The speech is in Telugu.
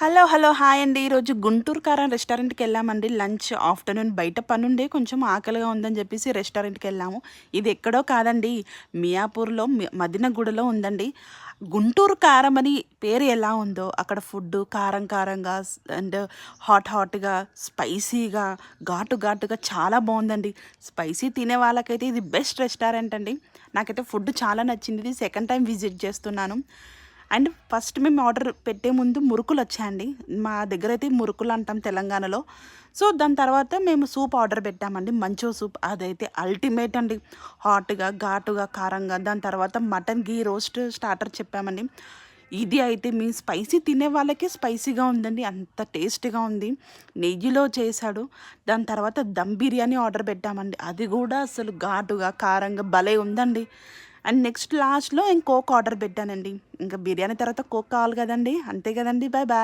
హలో. హలో. హాయ్ అండి. ఈరోజు గుంటూరు కారం రెస్టారెంట్‌కెళ్ళామండి. లంచ్ ఆఫ్టర్‌నూన్ బయట పనుండి కొంచెం ఆకలిగా ఉందని జెప్పేసి రెస్టారెంట్‌కెళ్ళాము. ఇది ఎక్కడో కాదండి. మియాపూర్‌లో మదినగూడలో ఉందండి. గుంటూరు కారం అని పేరు ఎలా ఉందో అక్కడ ఫుడ్డు కారం కారంగా అండ్ హాట్ హాట్‌గా, స్పైసీగా, ఘాటు ఘాటుగా చాలా బావుందండి. స్పైసీ తినే వాళ్ళకైతే ఇది బెస్ట్ రెస్టారెంట్ అండి. నాకైతే ఫుడ్ చాలా నచ్చింది. ఇది సెకండ్ టైమ్ విజిట్ చేస్తున్నాను. అండ్ ఫస్ట్ మేము ఆర్డర్ పెట్టే ముందు మురుకులొచ్చాయండి. మా దగ్గరైతే మురుకులు అంటాం తెలంగాణలో. సో, దాని తర్వాత మేము సూప్ ఆర్డర్ పెట్టామండి. మంచో సూప్ అదైతే అల్టిమేట్ అండి. హాట్‌గా, ఘాటుగా, కారంగా. దాని తర్వాత మటన్ ఘీ రోస్ట్ స్టార్టర్ చెప్పామండి. ఇది అయితే మీ స్పైసీ తినే వాళ్ళకే స్పైసీగా ఉందండి. అంత టేస్ట్‌గా ఉంది. నెయ్యిలో చేశాడు. దాని తర్వాత దమ్ బిర్యానీ ఆర్డర్ పెట్టామండి. అది గూడా అసలు ఘాటుగా, కారంగా భలే ఉందండి. అండ్ నెక్స్ట్ లాస్ట్‌లో కోక్ ఆర్డర్ పెట్టానండి. ఇంకా బిర్యానీ తర్వాత కోక్ కావాలి గదండీ! అంతే గదండీ! Bye bye.